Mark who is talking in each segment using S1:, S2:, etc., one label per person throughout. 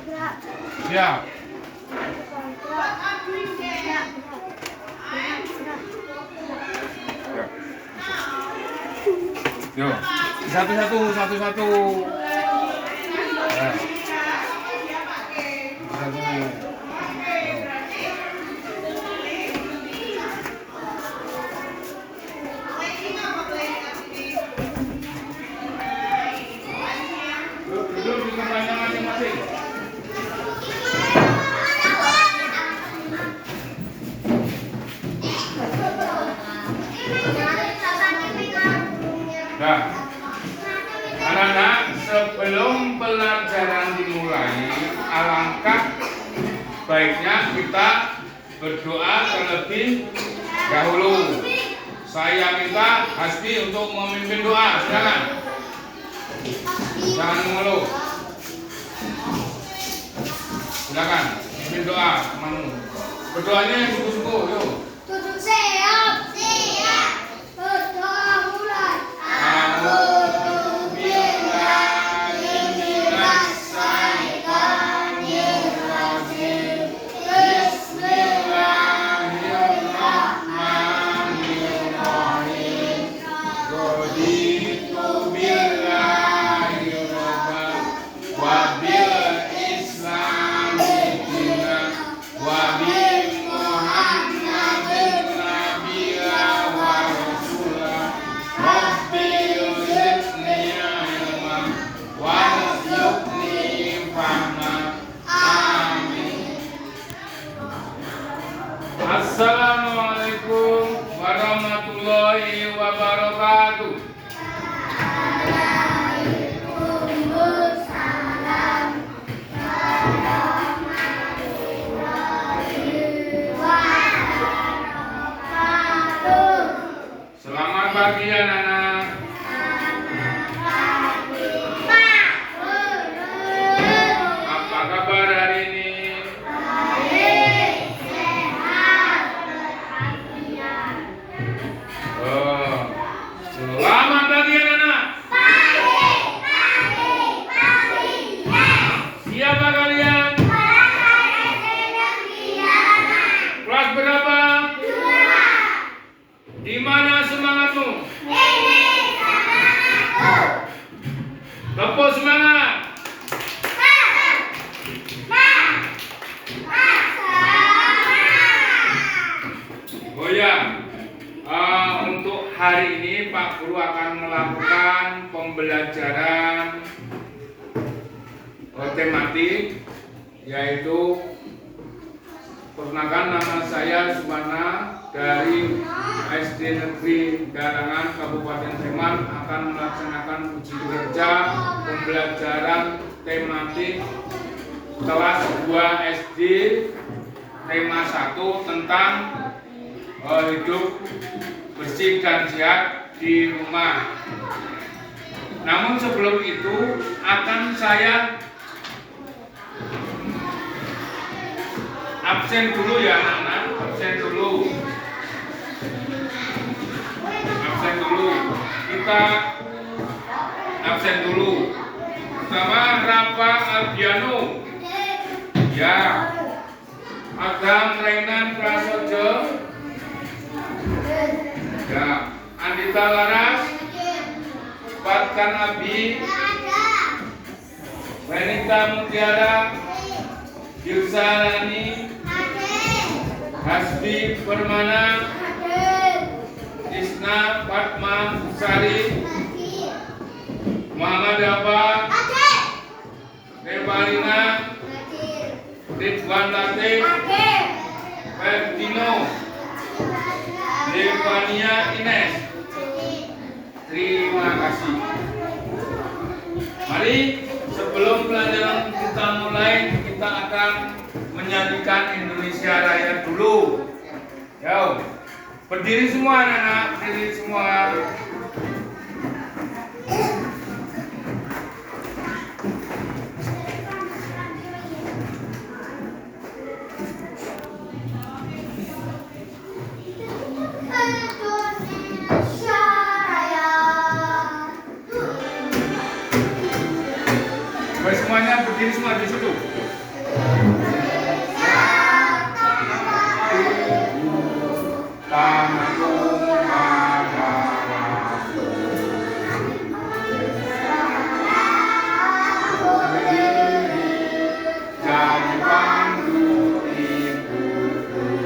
S1: Siap. Yo, satu-satu. Nah. Satu. Duduk di tempatnya masing-masing. Nah, anak-anak, sebelum pelajaran dimulai, alangkah baiknya kita berdoa terlebih dahulu. Saya minta Hasbi untuk memimpin doa. Silakan. Jangan mengeluh. Silakan, memimpin doa, temanmu. Berdoanya yang sungguh-sungguh, yuk.
S2: Tutup siap. Berdoa mulai. Assalamualaikum warahmatullahi wabarakatuh. Waalaikumsalam warahmatullahi wabarakatuh.
S1: Selamat pagi anak-anak. Apa kabar hari ini? Selamat pagi anak-anak. Siapa kalian? Kelas berapa? Di mana semangatmu? Tepuk semangat. Oh ya, untuk hari ini Pak Guru akan melakukan pembelajaran tematik, yaitu perkenalkan, nama saya Subhana dari SD Negeri Garangan Kabupaten Sleman akan melaksanakan uji kerja pembelajaran tematik kelas 2 SD tema 1 tentang hidup bersih dan sehat di rumah. Namun sebelum itu akan saya absen dulu ya anak-anak, absen dulu. Kita absen dulu. Pertama, Rafa Albiano. Ya. Adam Rainan Prasojo. Ya. Andita Laras. Fatkan Abi. Renita Mutiara. Yulsa Rani. Hasbi Permana. Isna Fatma Sari. Muhammad Dafa. Revalina. Ridwan Latif. Ferdino. Devania Ines. Terima kasih. Mari sebelum pelajaran kita mulai, kita akan menyanyikan Indonesia Raya dulu. Yo, berdiri semua anak-anak, berdiri semua. Semuanya berdiri. berdiri semua di situ. Tanahku adalah jadi pandu ibuku.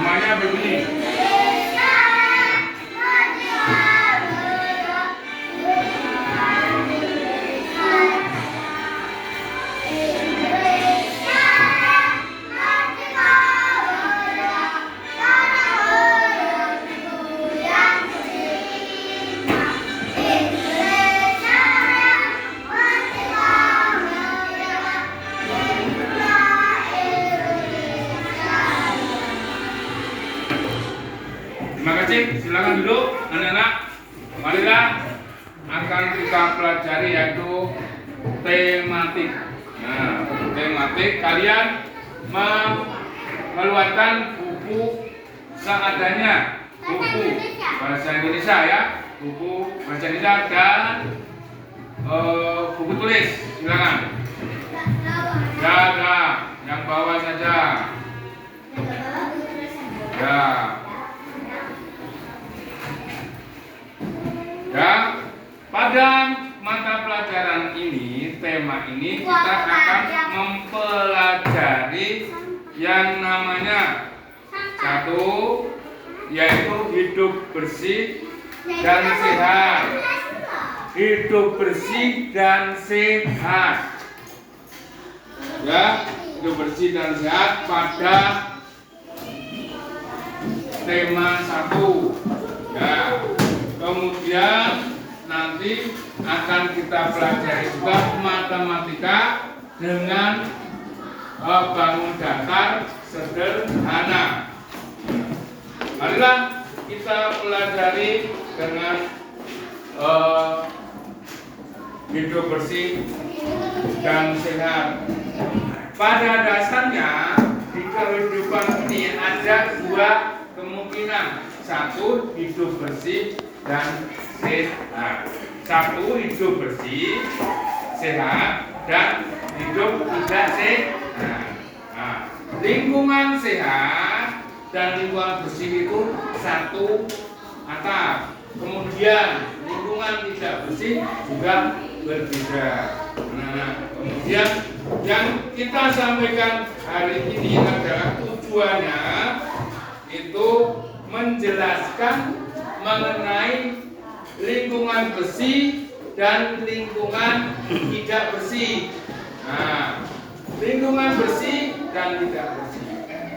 S1: Semuanya berbunyi. Terima kasih, silakan duduk anak-anak. Marilah akan kita pelajari yaitu tematik. Nah, tematik kalian mengeluarkan buku seadanya, buku bahasa Indonesia ya, buku bahasa Indonesia dan buku tulis. Silakan. Ya, yang bawah saja. Ya. Ya, pada mata pelajaran ini, tema ini kita akan mempelajari yang namanya satu, yaitu hidup bersih dan sehat. Hidup bersih dan sehat. Ya, hidup bersih dan sehat pada tema satu. Ya. Kemudian nanti akan kita pelajari juga matematika dengan bangun datar sederhana. Marilah kita pelajari dengan hidup bersih dan sehat. Pada dasarnya di kehidupan ini ada dua kemungkinan. Satu, hidup bersih dan sehat. Satu, hidup bersih, sehat, dan hidup tidak sehat. Nah, lingkungan sehat dan lingkungan bersih itu satu atap. Kemudian lingkungan tidak bersih juga berbeda. Nah, kemudian yang kita sampaikan hari ini adalah tujuannya itu menjelaskan mengenai lingkungan bersih dan lingkungan tidak bersih. Nah, lingkungan bersih dan tidak bersih.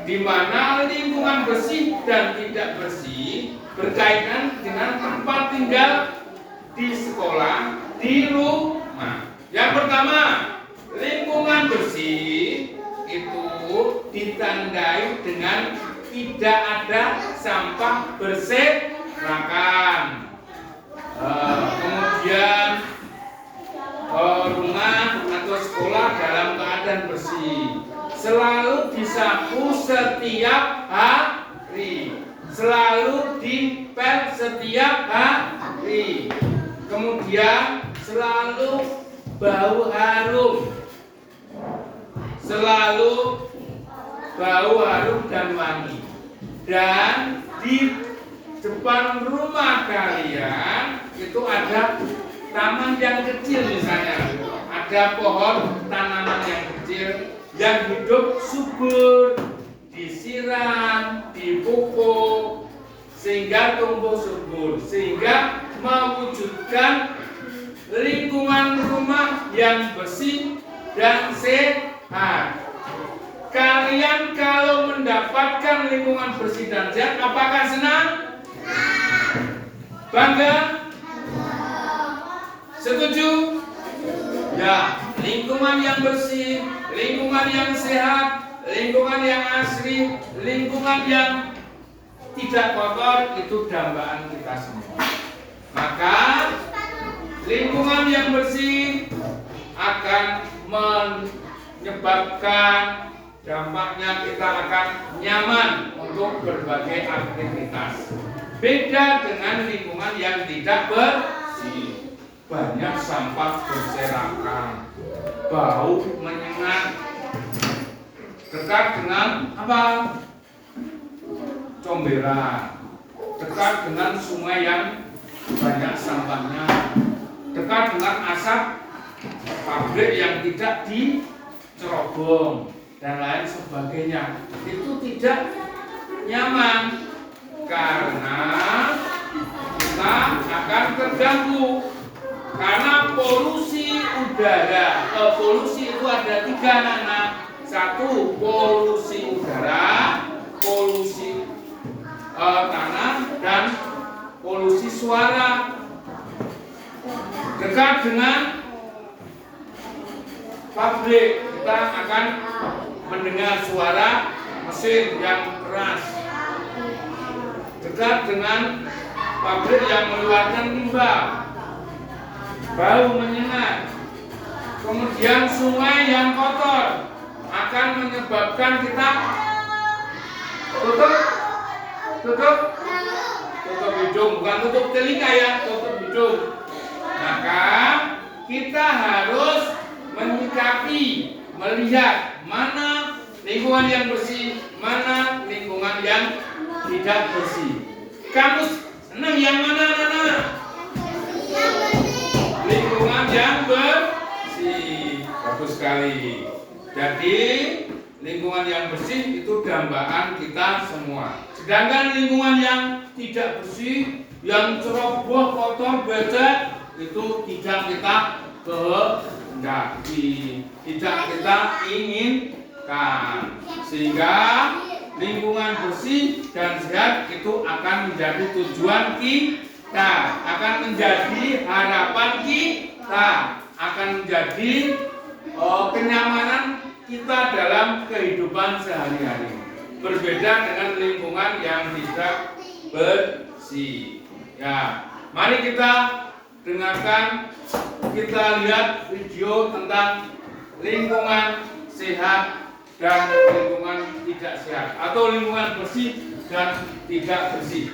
S1: Di mana lingkungan bersih dan tidak bersih berkaitan dengan tempat tinggal di sekolah, di rumah. Yang pertama, lingkungan bersih itu ditandai dengan tidak ada sampah berserakan. Kemudian rumah atau sekolah dalam keadaan bersih, selalu disapu setiap hari, selalu dipel setiap hari. Kemudian selalu bau harum, selalu bau harum dan wangi. Dan di depan rumah kalian itu ada taman yang kecil misalnya, ada pohon tanaman yang kecil yang hidup subur, disiram, dipupuk sehingga tumbuh subur, sehingga mewujudkan lingkungan rumah yang bersih dan sehat. Kalian kalau mendapatkan lingkungan bersih dan sehat, apakah senang? Bangga? Setuju? Ya, lingkungan yang bersih, lingkungan yang sehat, lingkungan yang asri, lingkungan yang tidak kotor itu dambaan kita semua. Maka lingkungan yang bersih akan menyebabkan dampaknya kita akan nyaman untuk berbagai aktivitas. Beda dengan lingkungan yang tidak bersih. Banyak sampah berserakan, bau menyengat, dekat dengan apa? Comberan, dekat dengan sungai yang banyak sampahnya, dekat dengan asap pabrik yang tidak dicerobong dan lain sebagainya. Itu tidak nyaman karena kita akan terganggu. Karena polusi udara, polusi itu ada 3 anak-anak. 1 polusi udara, polusi tanah, dan polusi suara. Dekat dengan pabrik, kita akan mendengar suara mesin yang keras. Dekat dengan pabrik yang mengeluarkan limbah, bau menyengat. Kemudian sungai yang kotor akan menyebabkan kita tutup hidung, bukan tutup telinga ya, tutup hidung. Maka kita harus menyikapi, melihat mana lingkungan yang bersih, mana lingkungan yang tidak bersih. Kamu senang yang mana, Nana? Lingkungan yang bersih. Bagus sekali. Jadi lingkungan yang bersih itu dambaan kita semua. Sedangkan lingkungan yang tidak bersih, yang ceroboh, kotor, becek, itu tidak kita kehendaki, tidak kita inginkan. Sehingga lingkungan bersih dan sehat itu akan menjadi tujuan kita, akan menjadi harapan kita, akan menjadi kenyamanan kita dalam kehidupan sehari-hari. Berbeda dengan lingkungan yang tidak bersih. Ya, mari kita dengarkan, kita lihat video tentang lingkungan sehat dan lingkungan tidak sehat, atau lingkungan bersih dan tidak bersih.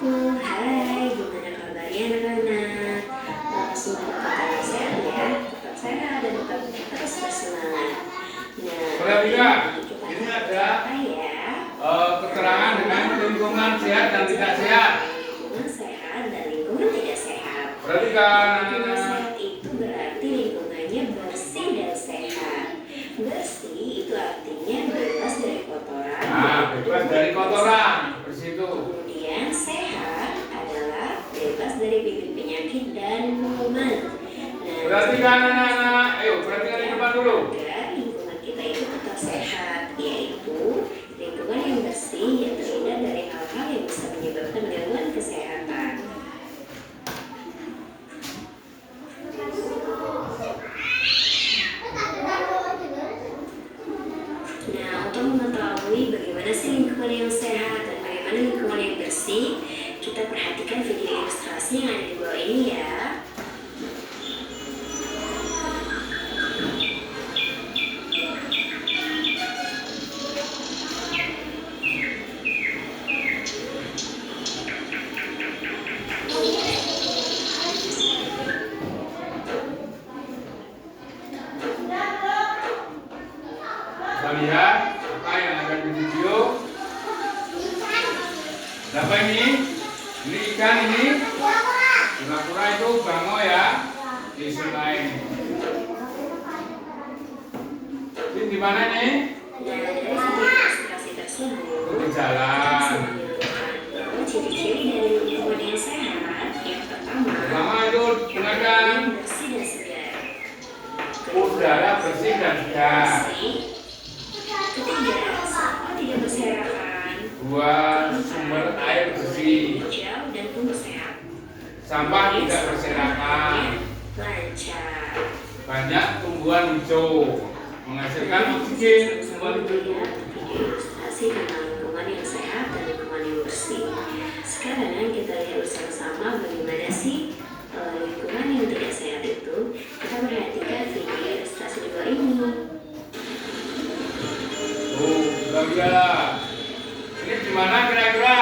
S3: Hai, gimana kabarnya anak-anak? Semoga tetap sehat ya, tetap sehat dan tetap terus bersemangat.
S1: Perhatikan, ini ada keterangan dengan lingkungan sehat dan tidak sehat.
S3: Lingkungan sehat dan lingkungan tidak sehat.
S1: Perhatikan,
S3: Lingkungan sehat itu berarti lingkungannya bersih dan sehat. Bersih itu artinya bebas dari kotoran.
S1: Bebas dari kotoran, bersih itu.
S3: Kemudian sehat adalah bebas dari bibit penyakit dan kuman.
S1: Perhatikan anak-anak, ayo perhatikan di depan dulu.
S3: Agar lingkungan kita itu tetap sehat, yaitu lingkungan yang bersih yang terhindar dari hal-hal yang bisa menyebabkan gangguan kesehatan. Nah, untuk mengetahui bagaimana sih lingkungan yang sehat dan bagaimana lingkungan yang bersih, kita perhatikan video ilustrasi yang ada di bawah ini ya.
S1: Kita lihat apa yang ada di video. Apa ini? itu bango ya di sungai. Ini di mana nih?
S3: Nah, dari video ilustrasi tersebut,
S1: Di jalan.
S3: bahwa ciri-ciri dari lingkungan yang sehat yang pertama,
S1: Pertama itu gunakan
S3: bersih dan segar.
S1: udara bersih dan segar.
S3: Bersih. Ketiga, sampah tidak berserakan,
S1: Dua, sumber air bersih.
S3: hijau dan tumbuh sehat.
S1: Sampah tidak berserakan.
S3: Lancar.
S1: Banyak tumbuhan hijau menghasilkan oksigen. Sumber hijau itu.
S3: Ilustrasi tentang lingkungan yang sehat dan lingkungan yang bersih. Sekarang kita lihat bersama-sama bagaimana sih lingkungan yang tidak sehat itu. Kita perhatikan video ilustrasi di bawah ini.
S1: Alhamdulillah. Ini di mana kira-kira?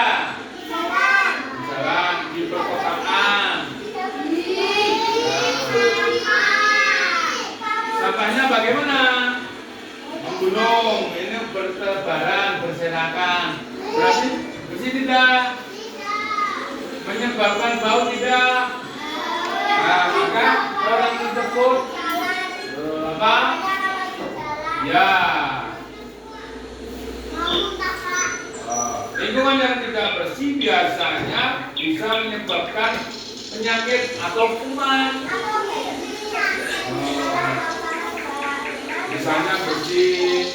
S1: Jalan di perkotaan. Sampahnya bagaimana? Menggunung. Ini bertebaran, berserakan. Berarti bersih tidak? Menyebabkan bau tidak? Nah, maka orang tersebut apa? Ya. Lingkungan yang tidak bersih biasanya bisa menyebabkan penyakit atau kuman. Misalnya bersih,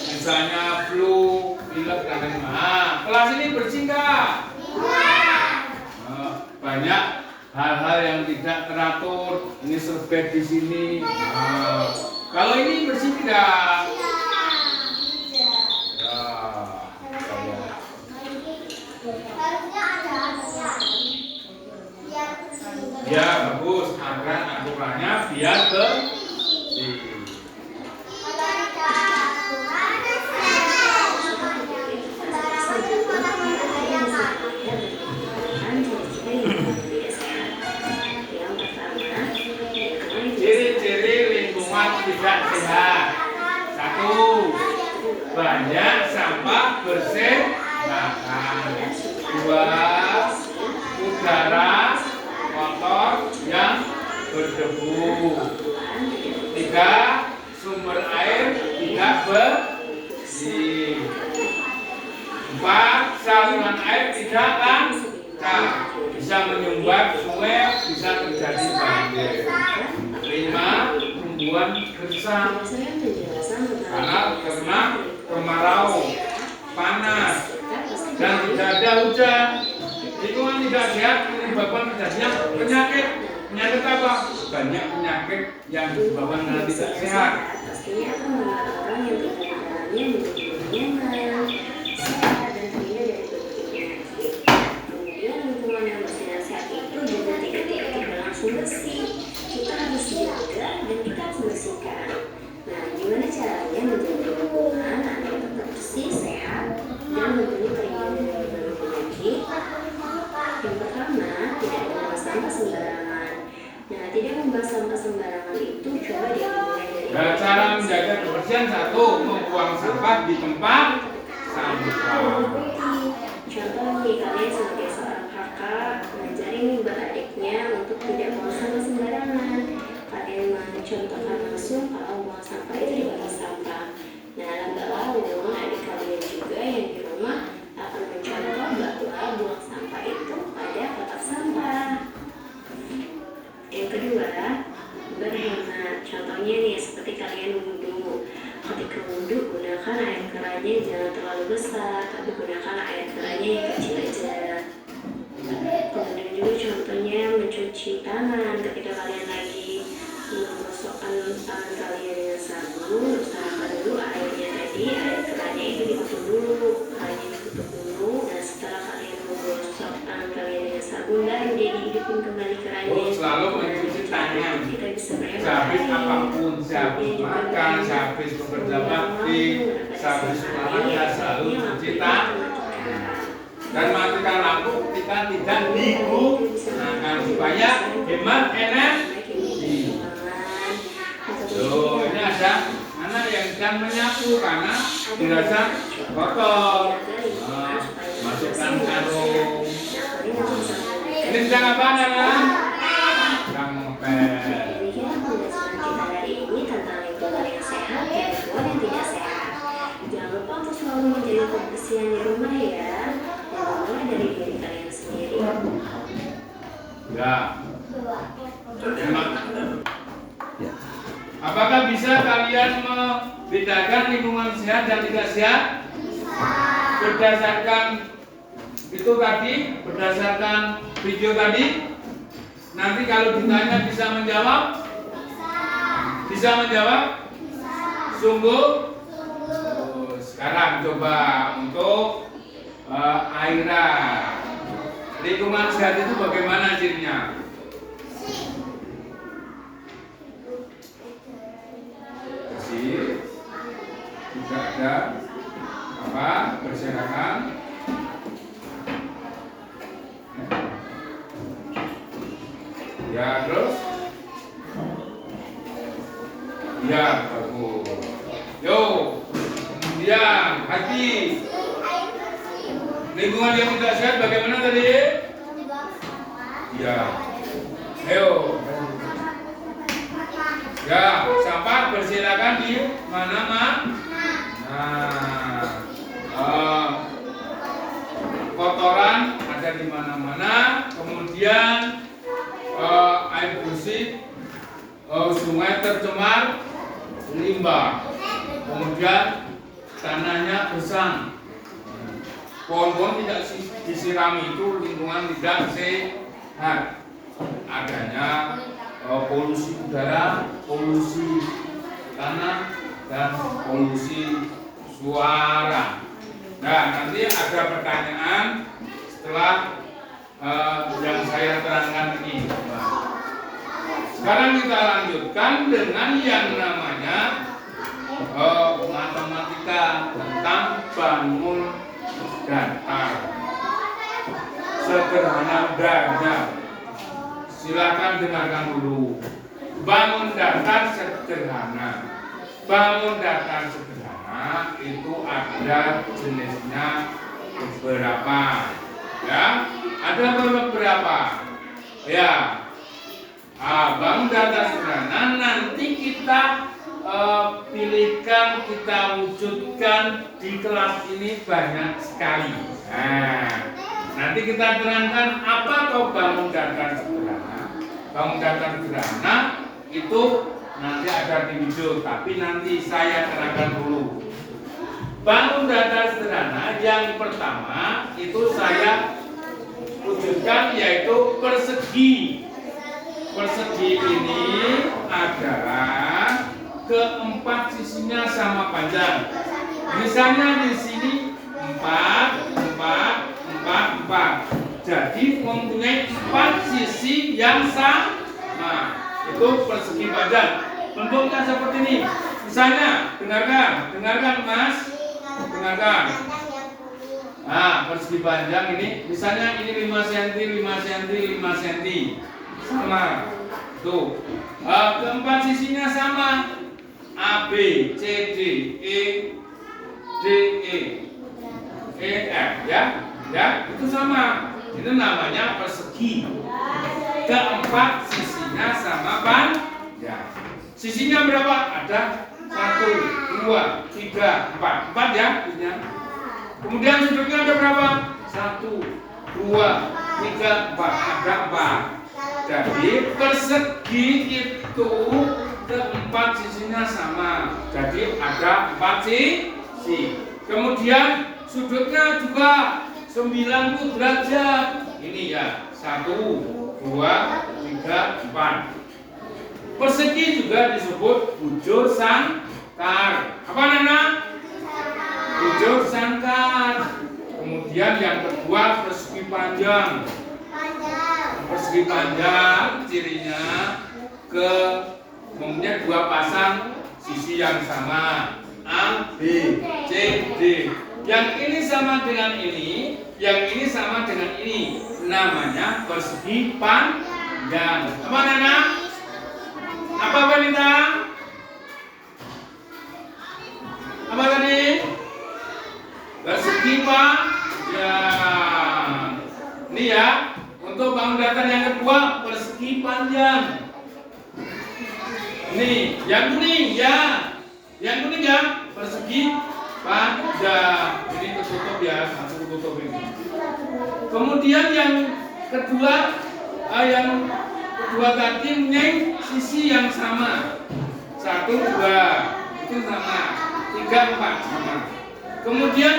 S1: misalnya flu, pilek dan lain-lain. Nah, kelas ini bersih nggak? Banyak hal-hal yang tidak teratur. Ini serbet di sini. Kalau ini bersih tidak? Ya bagus, agar aturannya biar bersih. Ciri-ciri lingkungan tidak sehat. Satu, banyak sampah berserakan. Dua, udara kotor yang berdebu. Tiga, sumber air tidak bersih. Empat, saluran air tidak lancar, bisa menyumbat sungai, bisa terjadi banjir. Lima, tumbuhan gersang karena kemarau, panas, dan tidak ada hujan. Lingkungan tidak sehat menyebabkan terjadinya penyakit. Penyakit apa? Banyak penyakit yang disebabkan karena tidak sehat.
S3: Pastinya akan membuat orang yang tinggal di dalamnya menjadi nyaman, sehat, dan terhindar dari berbagai penyakit. Kemudian lingkungan yang bersih dan sehat itu juga tidak langsung bersih. Kita harus jaga dan kita harus bersihkan. Nah, gimana caranya menjaga lingkungan agar tetap bersih, sehat, dan memberi terhindar dari berbagai penyakit? Yang pertama, tidak membuang sampah sembarangan. Nah, tidak membuang sampah sembarangan itu coba dimulai dari
S1: Cara menjaga kebersihan, satu, membuang sampah di tempat sampah.
S3: Contoh nih, kalian sebagai seorang kakak ngajarin nih adiknya untuk tidak buang sampah sembarangan. Kalian mencontohkan langsung kalau buang sampah itu di tempat sampah. Nah, lambat laun adik kalian juga yang di rumah akan mencontoh bahwa buang sampah itu pada kotak sampah. Yang kedua, berhemat. Contohnya nih, seperti kalian wudhu. Ketika wudhu, gunakan air kerannya jangan terlalu besar, tapi gunakan air kerannya yang kecil aja. Kemudian juga contohnya mencuci tangan. Ketika kalian lagi menggosokkan tangan kalian dengan sabun, usahakan dulu airnya tadi, air kerannya itu ditutup dulu, kerannya ditutup dulu. Nah, setelah kalian menggosok tangan kalian dengan sabun, baru dia dihidupin kembali kerannya.
S1: Selalu mencuci tangan.
S3: Kita bisa
S1: Sehabis apapun, sehabis makan, sehabis bekerja bakti, sehabis olahraga, selalu cuci tangan. Dan matikan lampu ketika tidak digunakan supaya hemat energi. Loh, ini ada anak yang sedang menyapu karena dirasa kotor. Masukkan karung. Ini sedang apa, anak? kurang ngepel.
S3: Demikian pembahasan kita hari ini tentang lingkungan yang sehat dan lingkungan yang tidak sehat. Jangan lupa untuk selalu menjaga kebersihan di rumah ya, dan mulai dari diri kalian sendiri.
S1: Ya. Apakah bisa kalian membedakan lingkungan sehat dan tidak sehat? Berdasarkan itu tadi, berdasarkan video tadi. Nanti kalau ditanya bisa menjawab? Bisa menjawab? Sungguh? Sekarang coba untuk Aira. Lingkungan sehat itu bagaimana cirinya? Bersih, tidak ada apa berserakan. Ya terus? Ya bagus. Yo, kemudian hati. Lingkungan yang tidak sehat bagaimana tadi? Ya. Ayo. Ya, sampah berserakan di mana, Mak? Nah, kotoran ada di mana-mana. Kemudian air bersih, sungai tercemar, limbah. Kemudian tanahnya gersang. Pohon-pohon tidak disirami, itu lingkungan tidak sehat. Adanya polusi udara, polusi tanah, dan polusi suara. Nah, nanti ada pertanyaan setelah yang saya terangkan ini. Sekarang kita lanjutkan dengan yang namanya matematika tentang bangun datar. Sederhana adanya. Silakan dengarkan dulu. Bangun datar sederhana. Bangun datar sederhana itu ada jenisnya beberapa. Ya, ada beberapa. Ya. Bangun datar sederhana nanti kita pilihkan, kita wujudkan di kelas ini banyak sekali. Nah, nanti kita terangkan apa tuh bangun datar sederhana. Bangun datar sederhana itu nanti ada di video, tapi nanti saya terangkan dulu. Bangun datar sederhana yang pertama itu saya wujudkan yaitu persegi. Persegi ini adalah keempat sisinya sama panjang. Misalnya di sini 4, 4, 4, 4. Jadi mempunyai 4 sisi yang sama. Nah, itu persegi panjang. Bentuknya seperti ini. Misalnya, dengarkan Mas, dengarkan. Nah, persegi panjang ini, misalnya ini 5 cm, 5 cm, 5 cm. Sama. Tuh. Keempat sisinya sama. A, B, C, D, E, D, E, E, F, ya. Ya, itu sama. Itu namanya persegi. Keempat sisinya sama panjang. Sisinya berapa? Ada 1, 2, 3, 4. 4 ya. Kemudian sudutnya ada berapa? 1, 2, 3, 4. Ada 4. Jadi persegi itu keempat sisinya sama. Jadi ada 4 sisi. Kemudian sudutnya juga 90 derajat. Ini ya, 1, 2, 3, 4. Persegi juga disebut bujur sangkar. Apa Nana? Bujur sangkar. Kemudian yang kedua persegi panjang. Persegi panjang cirinya mempunyai 2 pasang sisi yang sama. A, B, C, D. Yang ini sama dengan ini, yang ini sama dengan ini. Namanya persegi panjang. Apa Nana? Apa Wanita? Apa tadi? Persegi panjang. Ini ya, untuk bangun datar yang kedua persegi persegi panjang. Ini yang kuning ya, yang kuning ya, persegi panjang. Ini ketutup ya, langsung ketutup ini. Kemudian yang kedua tadi punya sisi yang sama. 1, 2 itu sama, 3, 4 sama. Kemudian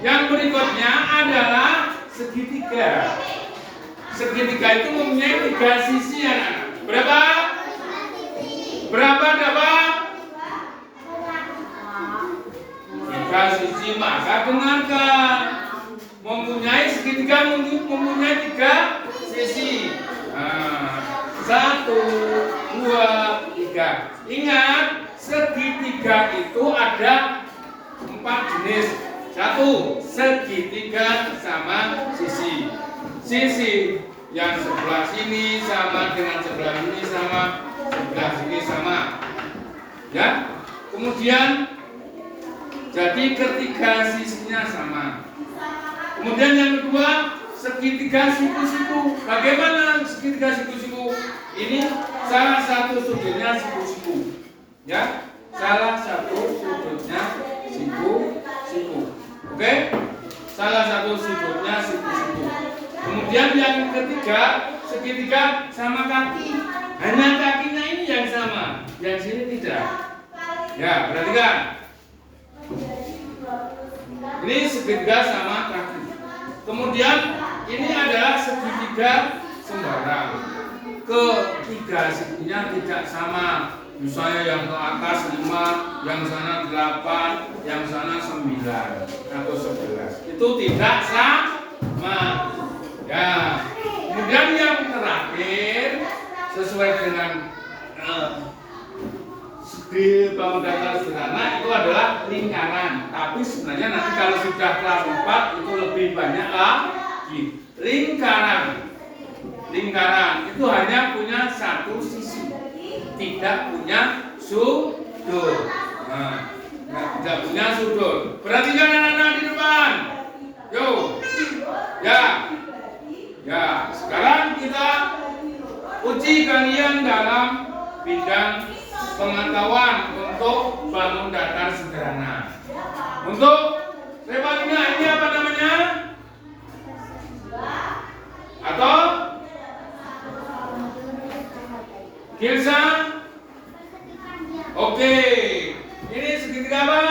S1: yang berikutnya adalah segitiga. Segitiga itu mempunyai 3 sisi ya. Berapa? Berapa dapat? 3 sisi. Maka dengarkan. Mempunyai segitiga mempunyai 3 sisi. 1, 2, 3. Ingat, segitiga itu ada 4 jenis. 1, segitiga sama sisi. Sisi yang sebelah sini sama dengan sebelah sini sama, sebelah sini sama. Ya. Kemudian jadi ketiga sisinya sama. Kemudian yang kedua, segitiga siku-siku. Bagaimana segitiga siku-siku? Ini salah satu sudutnya siku-siku. Ya, salah satu sudutnya siku-siku. Oke? Salah satu sudutnya siku-siku. Kemudian yang ketiga, segitiga sama kaki. Hanya kakinya ini yang sama, yang sini tidak. Ya, perhatikan. Ini segitiga sama kaki. Kemudian ini adalah segitiga sembarang. Ketiga sikunya tidak sama. Misalnya yang ke atas 5, yang sana 8, yang sana 9 atau 11. Itu tidak sama. Ya. Kemudian yang terakhir sesuai dengan di bangun datar sederhana itu adalah lingkaran. Tapi sebenarnya nanti kalau sudah kelas 4 itu lebih banyak lagi. Lingkaran itu hanya punya 1 sisi, tidak punya sudut. Tidak punya sudut. Perhatikan anak-anak di depan. Yo, ya. Sekarang kita uji kalian dalam bidang pengetahuan untuk bangun datar sederhana. Untuk rivalnya ini apa namanya? Atau Gilsa? Oke. Ini segitiga apa?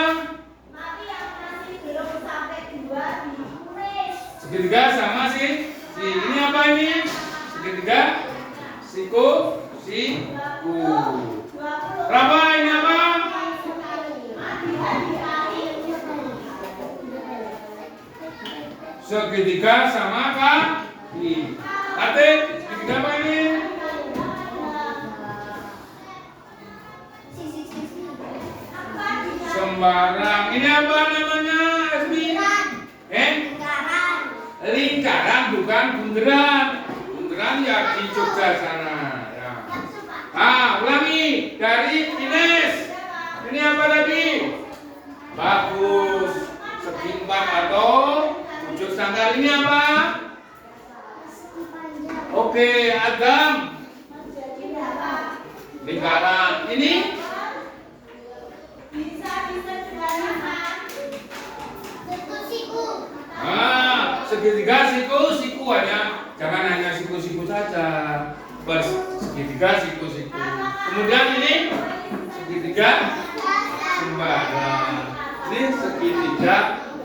S1: Segitiga sama sih. Ini apa ini? Segitiga siku. Berapa ini apa? Segitiga sama kaki. Atik, segitiga apa ini? Sembarang. Ini apa namanya, Esmi? Lingkaran bukan bunderan. Bunderan ya di Jogja sana. Ulangi dari Ines. Ini apa tadi? Bagus. Segi 4 atau wujud sangkar. Ini apa? Oke, Adam. Lingkaran. Ini? Segitiga siku hanya. Jangan hanya siku saja. Segitiga siku. Kemudian ini segitiga sembarang. Ini segitiga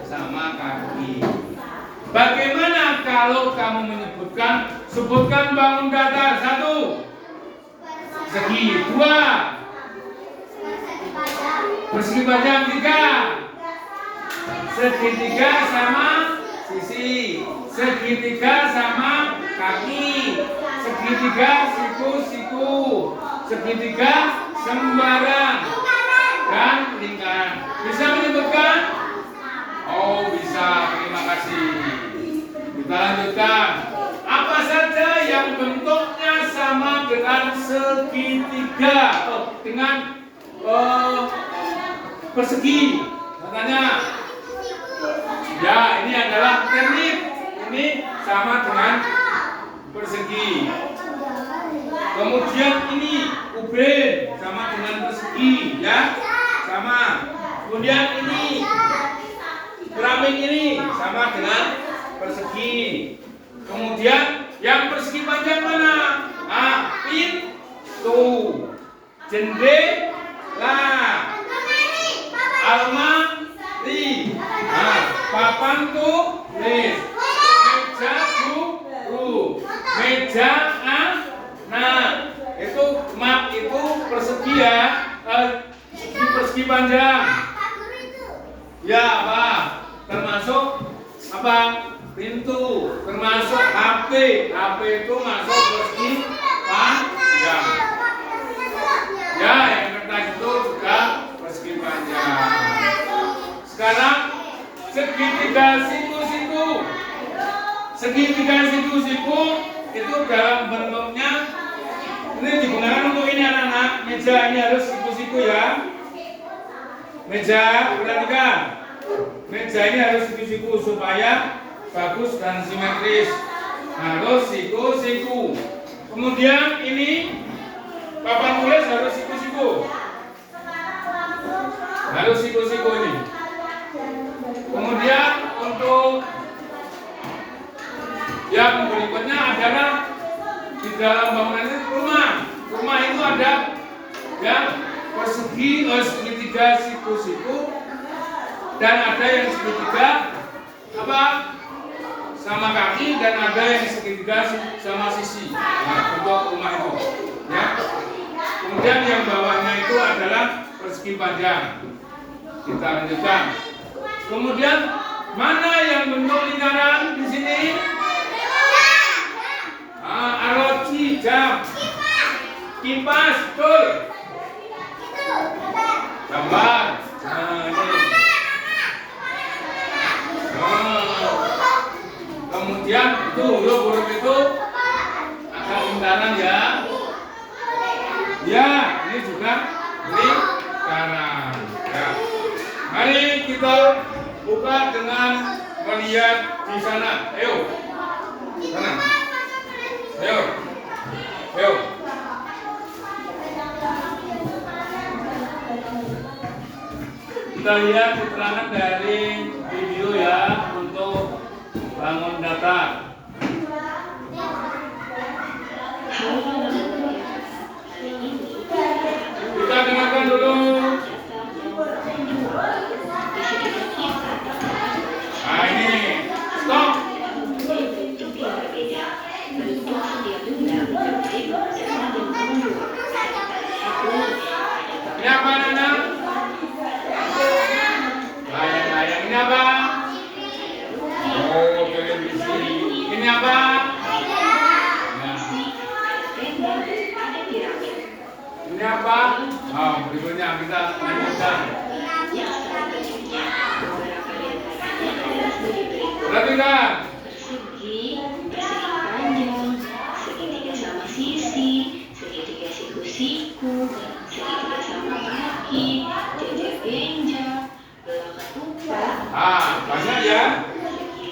S1: sama kaki. Bagaimana kalau kamu sebutkan bangun datar? 1, segi. 2, persegi panjang. 3, segitiga sama sisi. Segitiga sama kaki. Segitiga siku. Segitiga sembarang dan lingkaran. Bisa menyebutkan? Oh, bisa. Terima kasih. Kita lanjutkan. Apa saja yang bentuknya sama dengan segitiga atau dengan persegi? Katanya. Ya, ini adalah teknik. Ini sama dengan persegi. Kemudian ini ubin sama dengan persegi, ya, sama. Kemudian ini keramik ini sama dengan persegi. Kemudian yang persegi panjang mana? Pintu, jendela, almari, papan tulis, meja guru, meja anak. Itu map itu persegi ya, persegi panjang. Ya apa? Termasuk apa? Pintu, termasuk HP. HP itu masuk persegi panjang. Ya, yang kertas itu juga persegi panjang. Sekarang segitiga siku-siku. Segitiga siku-siku itu dalam bentuknya ini digunakan untuk ini anak-anak. Meja ini harus siku-siku ya. Meja, perhatikan. Meja ini harus siku-siku supaya bagus dan simetris. Harus siku-siku. Kemudian ini papan tulis harus siku-siku. Harus siku-siku ini. Kemudian untuk yang berikutnya adalah di dalam bangunan ini rumah. Rumah itu ada yang persegi, segitiga siku-siku, dan ada yang segitiga apa? Sama kaki, dan ada yang segitiga sama sisi. Nah, untuk rumah itu, ya. Kemudian yang bawahnya itu adalah persegi panjang. Kita lanjutkan. Kemudian mana yang bentuk lingkaran di sini? Arloji, jam, kipas, betul. Gambar. Nah, ini. Kemudian itu huruf itu agak lingkaran ya. Ya, ini juga lingkaran. Ya. Mari kita buka dengan melihat di sana. Ayo. Sana. Ayo. Ayo. Kita lihat keterangan dari video ya untuk bangun datar. Kita dengarkan dulu. Nah ini, stop. Ini apa Nana? Layang-layang ini apa? Oh, televisi. Ini apa? Nah. Ini apa? Oh, berikutnya kita lanjutkan. Perhatikan.
S3: Persegi panjang, segitiga sama sisi, segitiga siku-siku, segitiga sama kaki, jejak-benjak, belah ketupat.
S1: Banyak ya.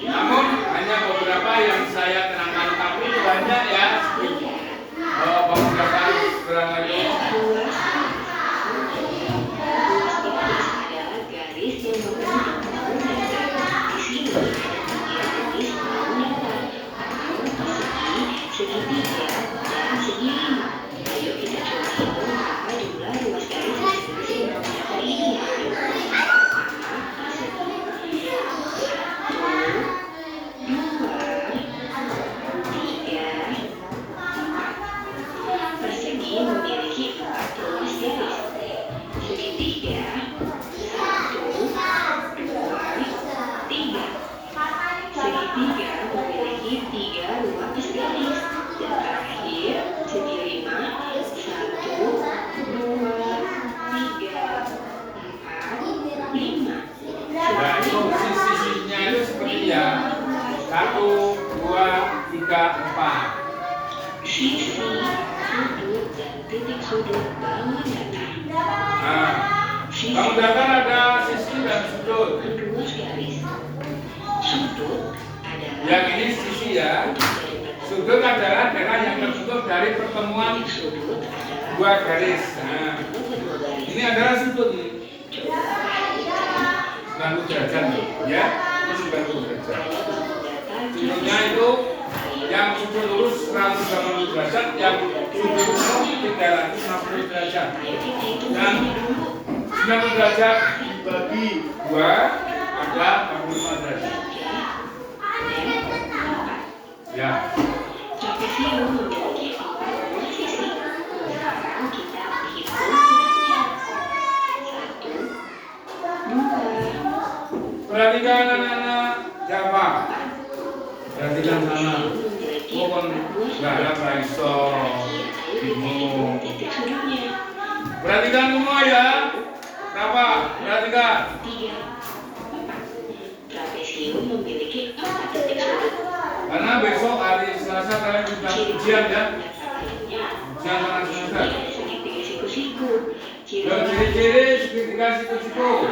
S1: Namun hanya beberapa yang saya terangkan, tapi banyak ya. Beberapa keterangan itu.
S3: Adalah garis yang membentuk di sini ada garis datar atau segitiga dan segi lima. Ayo kita coba hitung apa jumlah ruas garis masing-masing datar ini ya. Persegi memiliki 4 ruas garis. Segitiga 1, 2, 3. Segitiga memiliki 3 ruas garis. Dan terakhir segi lima 1, 2, 3, 4, 5.
S1: Nah, itu sisi-sisinya itu seperti ya. 1, 2, 3, 4.
S3: Sisi, sudut, dan titik sudut bangun datar.
S1: Bangun datar ada sisi dan sudut.
S3: Ruas garis. Sudut adalah
S1: Yang ini sisi ya. Sudut sudut adalah daerah yang tertutup dari pertemuan dua garis. Nah, ini adalah sudut ini. 90 derajat ya, ini 90 derajat. Sudutnya itu yang sudut lurus 180 derajat, yang sudut kosong 360 derajat. Dan 90 derajat dibagi 2 ada 45 derajat. Ya.
S3: Trapesium memiliki 4 sisi. Sekarang kita hitung sudutnya. 1, 2.
S1: Perhatikan anak-anak Java. Perhatikan sana. Mohon nggak ada raiso, bingung.
S3: Titik sudutnya.
S1: Perhatikan semua ya. Kenapa? Perhatikan.
S3: 3, 4. Trapesium memiliki 4 titik sudut.
S1: Karena besok hari Selasa kalian sudah ujian ya. Ujian tanggal semester.
S3: Segitiga siku-siku.
S1: Dan ciri-ciri segitiga siku-siku.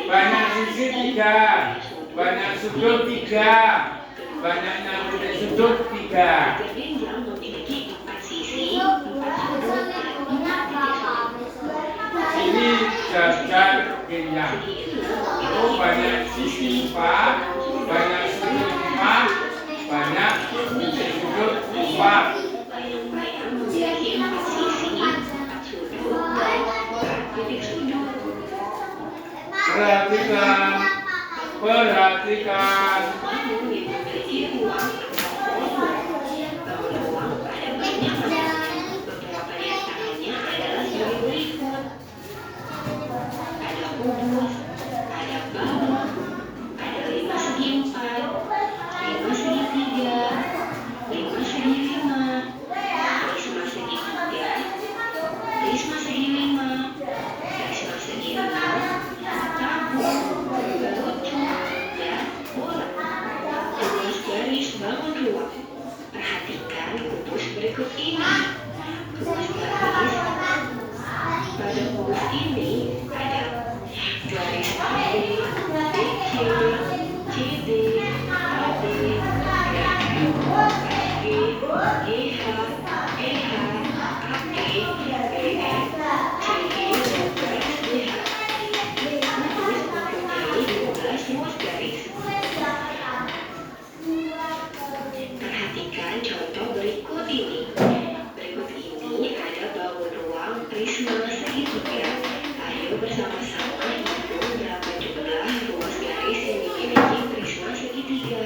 S1: Banyak sisi 3, banyak sudut 3, banyaknya titik sudut 3.
S3: Genjang memiliki 4 sisi, 4 sudut, dan 4 titik sudut.
S1: Ini jajar genjang. Oh, banyak sisi 4, banyak sudut 4, banyak titik sudut 4.
S3: Bayang-bayang memiliki 4 sisi, 4 sudut, dan 4 titik sudut.
S1: Perhatikan, perhatikan.
S3: Bangun yang memiliki ruang atau volume. Bangun ruang ada banyak bentuknya. Beberapa di antaranya adalah sebagai berikut. Ada kubus, ada balok, ada 5 segi 4, 5 segi 3, 5 segi 5, prisma segi 3, prisma segi 5, prisma segi 6, tabung, gerutu, dan bola. Tulis garis bangun ruang. Perhatikan kubus berikut ini. Kubus garis. Pada kubus ini ada garis AB, BC, CD, AB, FG, GH, EH, AP, BF, CG, dan garis BH. Kubus mempunyai 12 ruas garis. Perhatikan contoh berikut ini. Berikut ini ada bangun ruang prisma segitiga. Ayo bersama-sama hitung berapa jumlah ruas garis yang dimiliki prisma segitiga.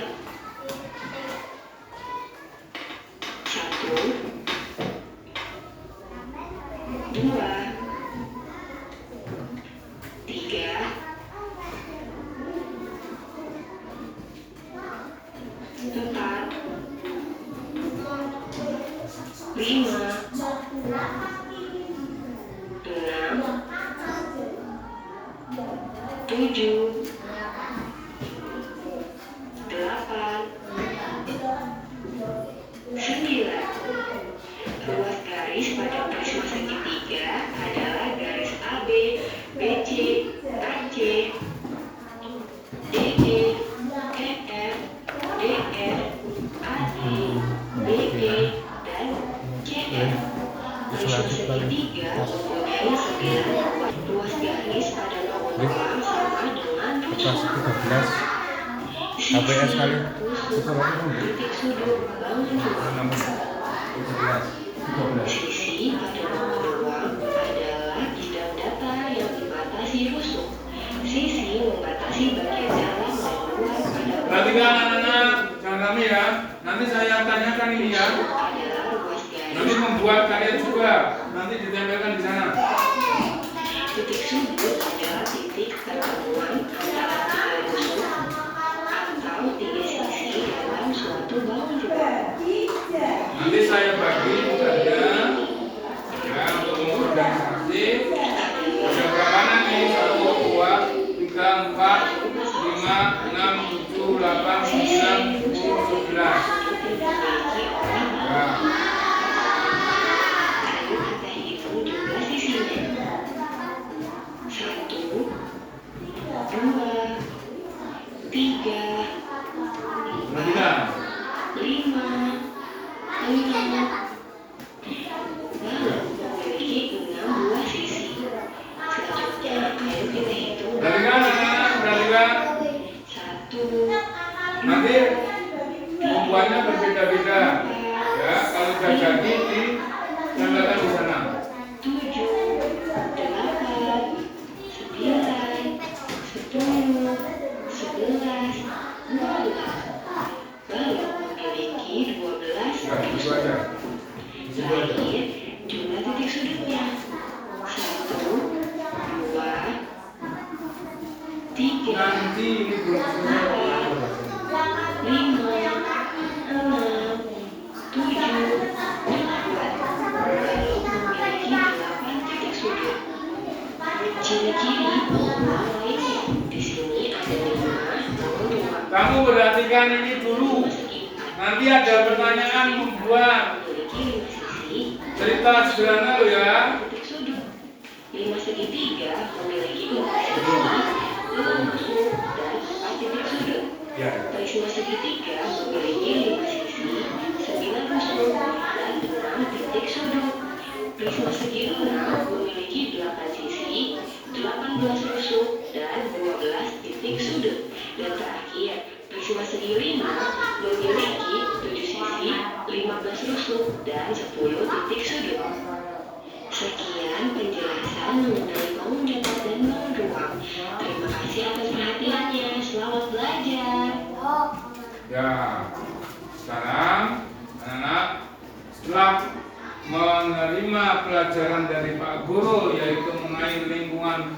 S3: 1, 2, 3, 4, 5, 6, 7, 8, 9. Ruas garis pada prisma segitiga adalah garis AB, BC, AC, DE, EF, DR, AD, BE, dan CF. Prisma segitiga mempunyai 9 ruas garis pada bangun ruang sama dengan
S4: kelas 13 ABS kali
S3: titik sudut bangun ruang.
S4: 13
S3: Sisi pada bangun ruang adalah bidang datar yang dibatasi rusuk. Sisi membatasi bagian dalam dan luar pada
S1: Perhatikan anak-anak, jangan rame ya. Nanti saya tanyakan ini ya.
S3: adalah ruas garis.
S1: Nanti membuat kalian juga. Nanti ditempelkan di sana.
S3: Titik sudut adalah titik pertemuan antara tiga rusuk atau tiga sisi dalam suatu bangun ruang.
S1: Nanti saya bagi saja ya untuk mengorganisasi. Ada berapa nih? 1, 2, 3, 4, 5, 6, 7, 8, 9, 10, 11. Ya.
S3: Ayo kita hitung jumlah sisinya. 1, 2, 3,
S1: Perhatikan.
S3: 5, 6, Terakhir, jumlah titik sudutnya. 1, 2, 3,
S1: Nanti ini belum semua.
S3: 5, 6, 7, 8. Kalau memiliki 8 titik sudut. Ciri-ciri benang lainnya. Di sini ada 5, namun rumah
S1: Kamu perhatikan ini dulu.
S3: persegi
S1: Nanti ada pertanyaan membuat
S3: memiliki 5 sisi.
S1: cerita sederhana lo ya.
S3: Titik sudut. 5 segitiga memiliki 4 sisi, 6 rusuk, dan 4 titik sudut.
S1: Ya.
S3: Prisma segitiga memiliki 5 sisi, 9 rusuk, dan 6 titik sudut. Prisma segi enam memiliki 8 sisi, 18 rusuk, dan 12 titik sudut. Dan terakhir, prisma segi 5 memiliki 7 sisi, 15 rusuk, dan 10 titik sudut. Sekian penjelasan mengenai bangun datar dan bangun ruang. Terima kasih atas perhatiannya. Selamat belajar.
S1: Ya. Sekarang anak-anak setelah menerima pelajaran dari Pak Guru yaitu mengenai lingkungan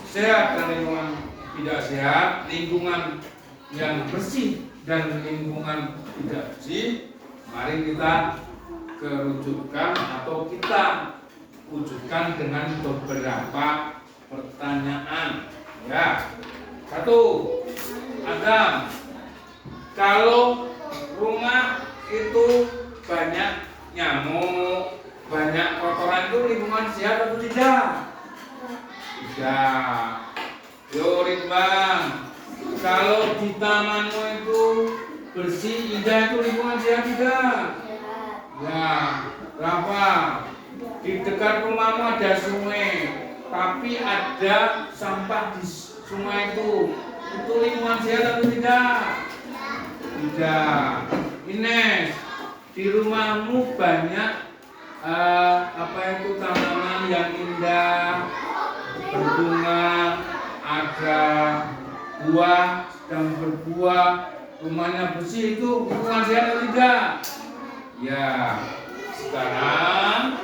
S1: sehat dan lingkungan tidak sehat, lingkungan yang bersih dan lingkungan tidak bersih, mari kita kerucutkan atau kita wujudkan dengan beberapa pertanyaan. Ya. 1. Adam, kalau rumah itu banyak nyamuk, banyak kotoran itu lingkungan sehat atau tidak? Tidak. Yo Ridwan, kalau di tamanmu itu bersih, indah itu lingkungan sehat tidak? Ya. Rafa, di dekat rumahmu ada sungai, tapi ada sampah di sungai itu lingkungan sehat atau tidak? Tidak. Ines, di rumahmu banyak tanaman yang indah, berbunga, ada buah sedang berbuah, rumahnya bersih, itu lingkungan sehat atau tidak? Ya. Sekarang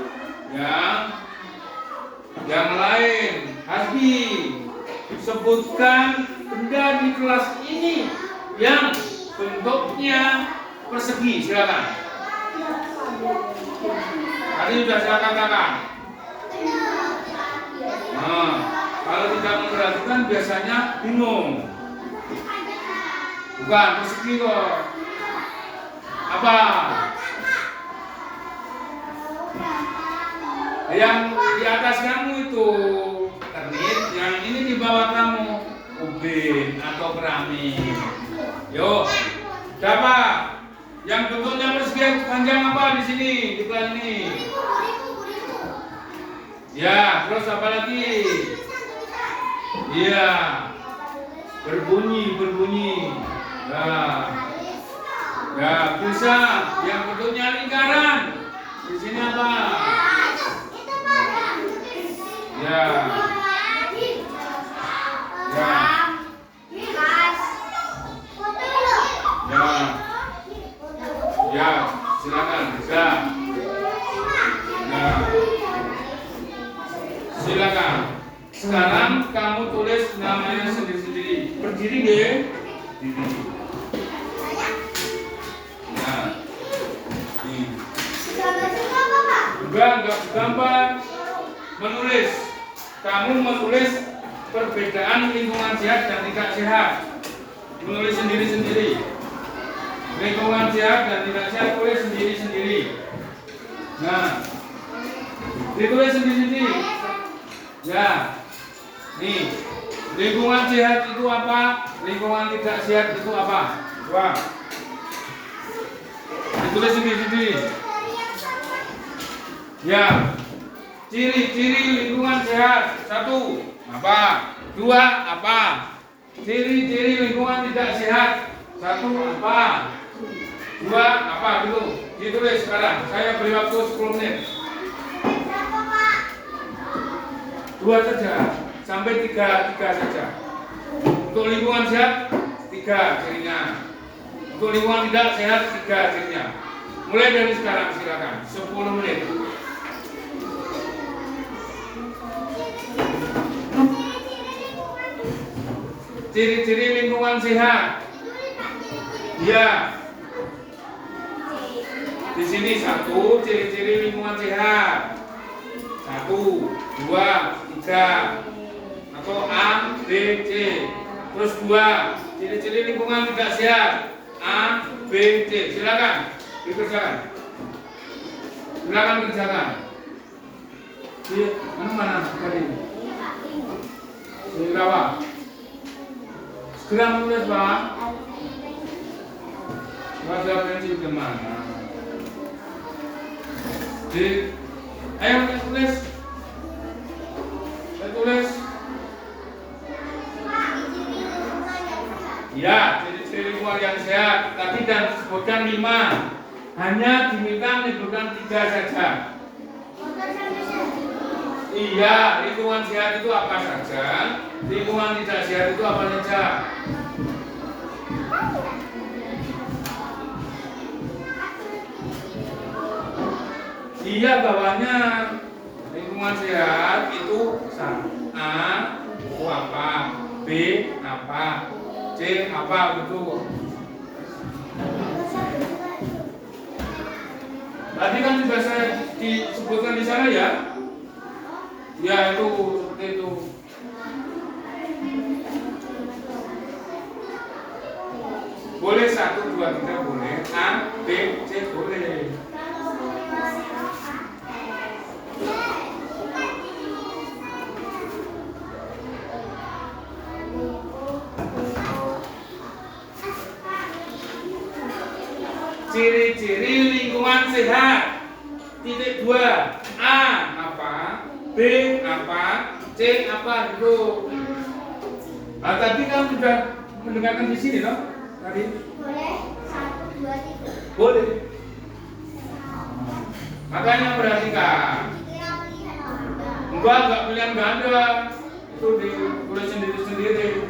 S1: yang lain, Hasbi, sebutkan benda di kelas ini yang bentuknya persegi, silakan. Tadi sudah saya katakan. Nah, kalau tidak memperhatikan biasanya bingung. Bukan persegi kok. Apa? Yang di atas kamu itu ternit, yang ini di bawah kamu ubin atau keramik. Yuk, dapat. Yang bentuknya persegi panjang apa di sini di kelas ini? Ya, terus apa lagi? Iya, berbunyi. Ya, bisa. Yang bentuknya lingkaran. Di sini apa? Ya. Ya, silakan bisa. Nah, silakan. Sekarang kamu tulis namanya sendiri-sendiri. Berdiri deh. Diri. Nah, ini. Enggak gambar. Menulis. Kamu menulis perbedaan lingkungan sehat dan tidak sehat. Menulis sendiri-sendiri. Lingkungan sehat dan tidak sehat tulis sendiri-sendiri. Nah, ditulis sendiri-sendiri. Ya, nih, lingkungan sehat itu apa? Lingkungan tidak sehat itu apa? Wah, ditulis sendiri-sendiri. Ya, ciri-ciri lingkungan sehat. 1, apa? 2, apa? Ciri-ciri lingkungan tidak sehat. 1, apa? 2, apa gitu? Ditulis sekarang. Saya beri waktu 10 menit. 2 saja, sampai 3 saja. Untuk lingkungan sehat 3 cirinya. Untuk lingkungan tidak sehat 3 cirinya. Mulai dari sekarang silakan. 10 menit. Ciri-ciri lingkungan sehat. Ya. Di sini 1 ciri-ciri lingkungan sehat. 1, 2, 3. Atau A, B, C. Terus 2 ciri-ciri lingkungan tidak sehat. A, B, C. Silakan dikerjakan. Silakan kerjakan. Mana tadi? Silakan. Segera menulis Pak. Baca pensil kemana? Ayo tulis. Tulis. Ya, ciri-ciri lingkungan yang sehat. Tadi dan sebutkan 5. Hanya diminta menyebutkan 3 saja. Iya, lingkungan sehat itu apa saja? Lingkungan tidak sehat itu apa saja? Iya, bawahnya lingkungan sehat itu A itu apa, B apa, C apa gitu. Tadi kan sudah saya disebutkan di sana ya. Ya itu seperti itu. Boleh 1, 2, 3 boleh. A, B, C boleh. Ciri-ciri lingkungan sehat. Titik 2. A apa? B apa? C apa gitu. Nah, tadi kan sudah mendengarkan di sini loh. Tadi.
S2: Boleh 1, 2, 3.
S1: Boleh. Makanya perhatikan. Enggak pilihan ganda. Itu ditulis sendiri-sendiri.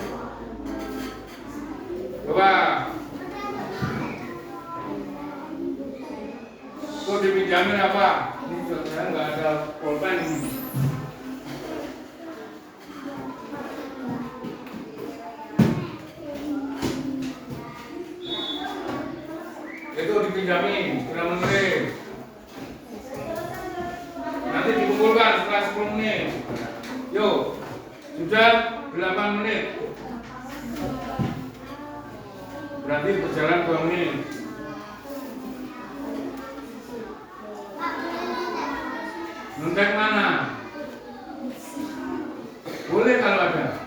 S1: Coba. Kok dipinjamin apa? Ini saya nggak ada pulpen ini. Itu dipinjamin, sudah menulis. Nanti dikumpulkan setelah 10 menit. Yuk, sudah 8 menit. Berarti berjalan 2 menit. Nyontek mana? Boleh kalau ada.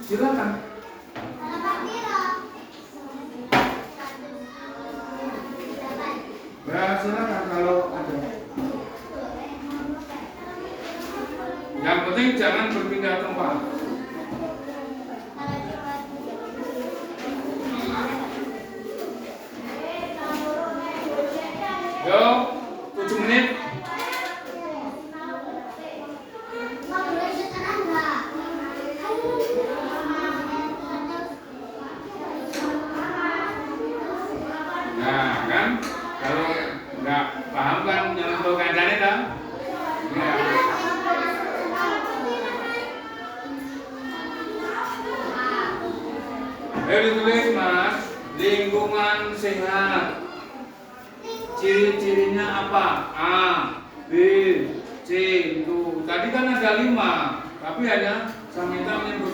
S1: Silakan. Ya silakan kalau ada. Yang penting jangan berpindah tempat. Yo, 7 menit. Nah kan, kalau nggak paham kan nyentuh kancane kan? Ya. Ayo ditulis Mas, lingkungan sehat. Ciri-cirinya apa? A, B, C itu. Tadi kan ada 5, tapi hanya saya minta menyebut